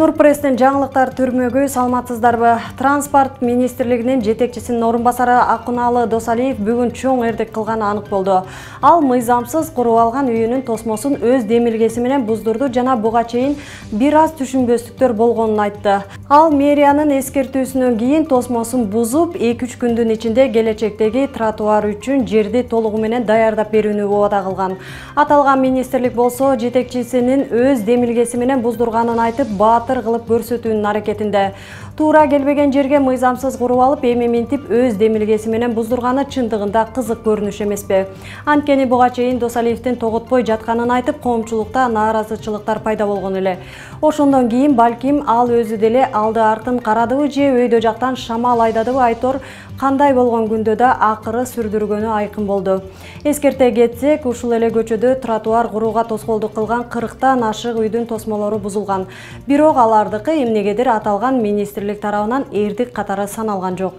Нурпресстин жаңылыктар түрмөгү саламатсыздарбы? Транспорт министрлигинин жетекчисинин орун басары Акуналы Досалиев бүгүн чоң эрдик кылганы анык болду. Ал мыйзамсыз куруп алган үйүнүн тосмосун өз демилгеси менен буздурду жана буга чейин бир аз түшүнбөстүктөр болгонун айтты. Ал мэриянын эскертүүсүнөн кийин тосмосун бузуп, 2-3 күндүн ичинде келечектеги тротуар үчүн жерди толугу менен даярдап берүүнү убада кылган. Аталган министрлик болсо жетекчисинин өз демилгеси менен буздурганын айтып, батыр кылып көрсөтүүнүн аракетинде. Туура келбеген жерге мыйзамсыз куруп алып, эми минтип өз демилгеси менен буздурганы чындыгында кызык көрүнүш эмеспи? Анткени буга чейин Досалиевдин тоготпой жатканын айтып, коомчулукта нааразычылыктар пайда болгон эле. Ошондон кийин балким ал өзү деле алды артын карадыбы же өйдө жактан шамал айдадыбы айтор, кандай болгон күндө да акыры сүрдүргөнү айкын болду. Эскерте кетсек, ушул эле көчөдө тротуар курууга тоскоолдук кылган 40тан ашык үйдүн тосмолору бузулган. Бирок алардыкы эмнегедир аталган министрлик тарабынан эрдик катары саналган жок.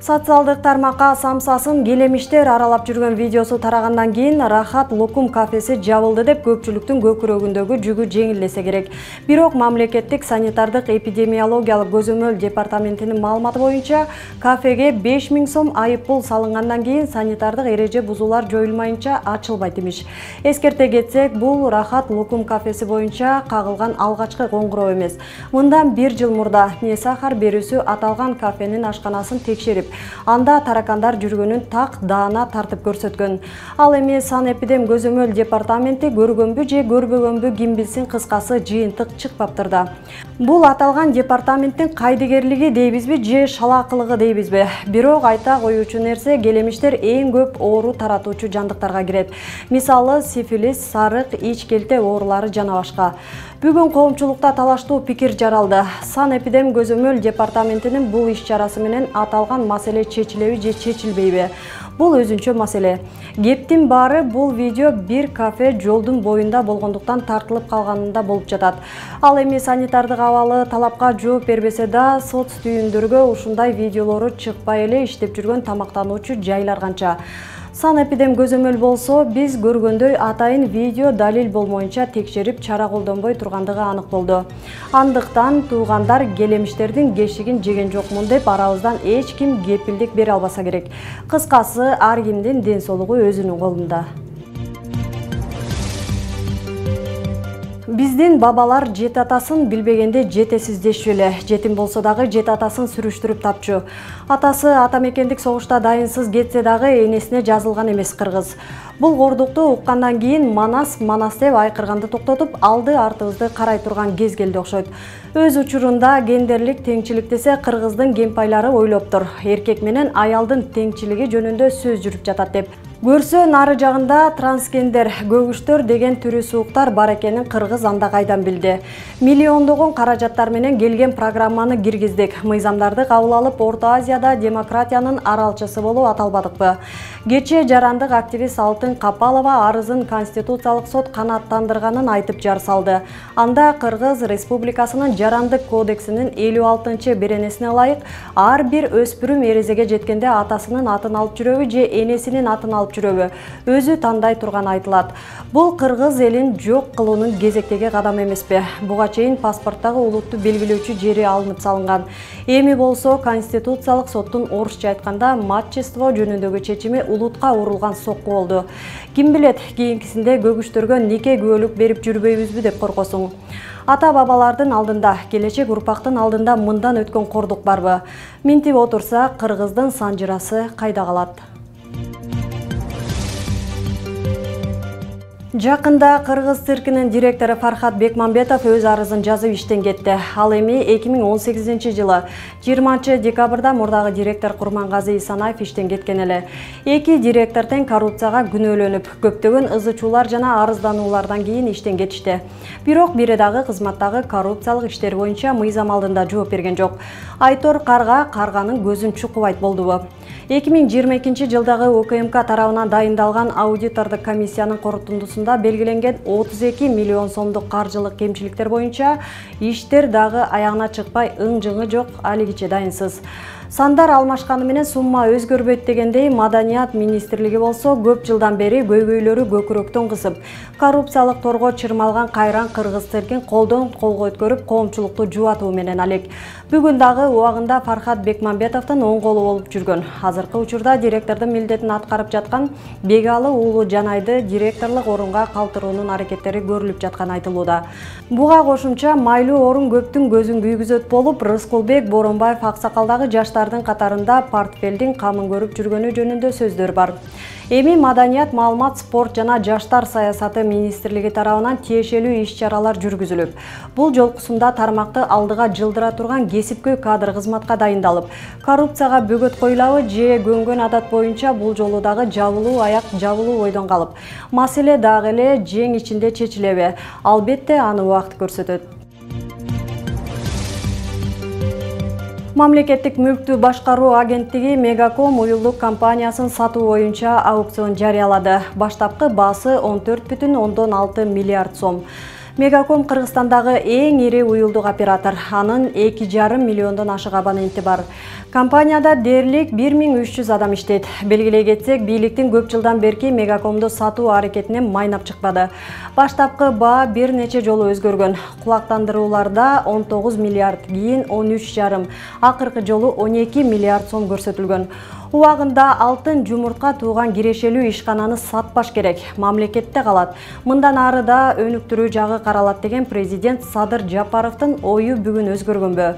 Социалдык тармакка самсасын келемиштер аралап жүргөн видеосу тарагандан кийин Рахат Лукум кафеси жабылды деп көпчүлүктүн көкүрөгүндөгү жүгү жеңилдесе керек. Бирок мамлекеттик санитардык эпидемиологиялык көзөмөл департаментинин маалыматы боюнча, кафеге 5000 сом айып пул салынгандан кийин санитардык эреже бузуулар жоюлмайынча ачылбайт имиш. Эскерте кетсек, бул Рахат Лукум кафеси боюнча кагылган алгачкы коңгуроо эмес. Мындан 1 жыл мурда Несахар берүүсү аталган кафенин ашканасын текшерип, анда таракандар жүргөнүн так даана тартып көрсөткөн. Ал эми санэпидем көзөмөл департаменти көргөнбү же көрбөгөнбү ким билсин, кыскасы жыйынтык чыкпаптыр да. Бул аталган департаменттин кайдыгерлиги дейбизби же шалаакылыгы дейбизби? Бирок айта коюучу нерсе, келемиштер эң көп оору таратуучу жандыктарга кирет. Мисалы сифилис, сарык, ич-келте оорулары жана башка. Бүгүн коомчулукта талаштуу пикир жаралды. Санэпидем көзөмөл департаментинин бул иш-чарасы менен аталган маселе чечилеби же чечилбейби? Бул өзүнчө маселе. Кептин баары бул видео бир кафе жолдун боюнда болгондуктан тартылып калганында болуп жатат. Ал эми санитардык абалы талапка жооп бербесе да, соц түйүндөргө ушундай видеолору чыкпай эле иштеп жүргөн тамактануучу жайлар канча. Санэпидем көзөмөл болсо, биз көргөндөй атайын видео далил болмоюнча текшерип чара колдонбой тургандыгы анык болду. Андыктан туугандар келемиштердин кешигин жеген жокмун деп арабыздан эч ким кепилдик бере албаса керек. Кыскасы, ар кимдин ден соолугу өзүнүн колунда. Биздин бабалар жет атасын билбегенде жетесиздешчү эле. Жетим болсо дагы жет атасын сүрүштүрүп тапчу. Атасы атамекендик согушта дайынсыз кетсе дагы энесине жазылган эмес кыргыз. Бул кордукту уккандан кийин манас деп айкырганды токтотуп, алды артыбызды карай турган кез келди окшойт. Өз учурунда гендерлик теңчилик десе, кыргыздын кемпайлары ойлоптур. Эркек менен аялдын теңчилиги жөнүндө сөз жүрүп жатат деп. Көрсө нары жагында трансгендер, көгүштөр деген түрү сууктар бар экенин кыргыз анда кайдан билди. Миллиондогон каражаттар менен келген программаны киргиздик. Мыйзамдарды кабыл алып, Орто Азияда демократиянын аралчысы болуп аталбадыкпы? Кече жарандык активист Алтын Капалова арызын Конституциялык сот канааттандырганын айтып жар салды. Анда Кыргыз Республикасынын жарандык кодексинин 56 беренесине ылайык ар бир өспүрүм эрезеге жеткенде атасынын атын алып жүрөбү же энесинин атын алып жүрөбү өзү тандай турган айтылат. Бул кыргыз элин жок кылуунун кезектеги кадамы эмеспи? Буга чейин паспорттагы улутту белгилөөчү жери алынып салынган. Эми болсо Конституциялык соттун орусча айтканда матчество жөнүндөгү чечими улутка урулган сокку болду. Ким билет, кийинкисинде көгүштөргө нике күбөлүк берип жүрбөйбүзбү деп коркосуң. Ата-бабалардын алдында, келечек урпактын алдында мындан өткөн кордук барбы? Минтип отурса, кыргыздын санжырасы кайда калат? Жакында Кыргыз циркинин директору Фархат Бекмамбетов өз арызын жазып иштен кетти. Ал эми 2018 жылы 20 декабрда мурдагы директор Курмангазы Исанаев иштен кеткен эле. Эки директор тең коррупцияга күнөөлөнүп, көптөгөн ызы-чуулар жана арыздануулардан кийин иштен кетишти. Бирок бири дагы кызматтагы коррупциялык иштер боюнча мыйзам алдында жооп берген жок. Айтор карга карганын көзүн чукубайт болдубу? 2022 жылдагы УКМК тарабынан дайындалган аудитордук комиссиянын корутундусунда белгиленген 32 миллион сомдук каржылык кемчиликтер боюнча иштер дагы аягына чыкпай, ың-жыңы жок, алигиче дайынсыз. Сандар алмашканы менен сумма өзгөрбөйт дегендей, Маданият министрлиги болсо көп жылдан бери көйгөйлөрү көкүрөктөн кысып, коррупциялык торго чырмалган кайран кыргыз тилин колдон колго өткөрүп, коомчулукту жубатуу менен алек. Бүгүн дагы убагында Фархат Бекмамбетовдун оң колу болуп жүргөн. Азыркы учурда директордун милдетин аткарып жаткан Бегалы уулу Жанайды директорлук орунга калтыруунун аракеттери көрүлүп жатканы айтылууда. Буга кошумча майлуу орун көптүн көзүн күйгүзөт болуп, Рыскулбек Боронбаев аксакалдагы жаштардын катарында портфелдин камын көрүп жүргөнү жөнүндө сөздөр бар. Эми Маданият, маалымат, спорт жана жаштар саясаты министрлиги тарабынан тиешелүү иш-чаралар жүргүзүлүп, бул жолкусунда тармакты алдыга жылдыра турган кесипкөй кадр кызматка дайындалып, коррупцияга бөгөт коюлабы же көнгөн адат боюнча бул жолу дагы жабылуу аяк жабылуу ойдон калып, маселе дагы эле жең ичинде чечилеби? Албетте аны убакыт көрсөтөт. Мамлекеттик мүлктү башкаруу агенттиги Мегаком уюлдук компаниясын сатуу боюнча аукцион жарыялады. Баштапкы баасы 14,6 миллиард сом. Мегаком Кыргызстандагы эң ири уюлдук оператор. Анын 2,5 миллиондон ашык абоненти бар. Компанияда дээрлик 1300 адам иштейт. Белгилей кетсек, бийликтин көп жылдан берки Мегакомду сатуу аракетинен майнап чыкпады. Баштапкы баа бир нече жолу өзгөргөн. Кулактандырууларда 19 миллиард, кийин 13,5, акыркы жолу 12 миллиард сом көрсөтүлгөн. Убагында алтын жумуртка тууган кирешелүү ишкананы сатпаш керек, мамлекетте калат. Мындан ары да өнүктүрүү жагы каралат деген президент Садыр Жапаровдун ою бүгүн өзгөргөнбү?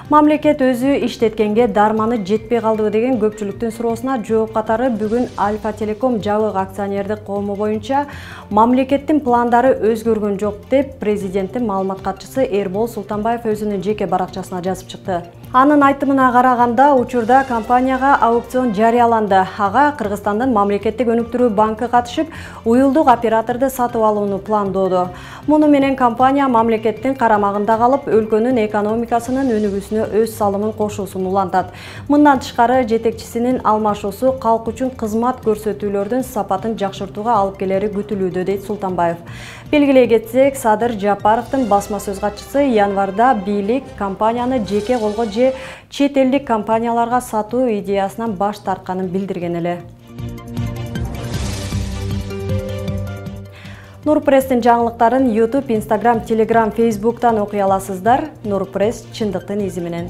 Мамлекет өзү иштеткенге дарманы жетпей калдыбы деген көпчүлүктүн суроосуна жооп катары бүгүн Альфа Телеком жабык акционердик коому боюнча мамлекеттин пландары өзгөргөн жок деп президенттин маалымат катчысы Эрбол Султанбаев өзүнүн жеке баракчасына жазып чыкты. Анын айтымына караганда, учурда компанияга аукцион жарыяланды. Ага Кыргызстандын мамлекеттик өнүктүрүү банкы катышып, уюлдук операторду сатып алууну пландоодо. Муну менен компания мамлекеттин карамагында калып, өлкөнүн экономикасынын өнүгүүсүнө өз салымын кошуусун улантат. Мындан тышкары, жетекчисинин алмашуусу калк үчүн кызмат көрсөтүүлөрдүн сапатын жакшыртууга алып келери күтүлүүдө, дейт Султанбаев. Белгилей кетсек, Садыр Жапаровдун басма сөз катчысы январда бийлик компанияны жеке колго же чет элдик компанияларга сатуу идеясынан баш тартканын билдирген эле. Нурпресстин жаңылыктарын YouTube, Instagram, Telegram, Facebook'tan окуй аласыздар. Нурпресс чындыктын изи менен.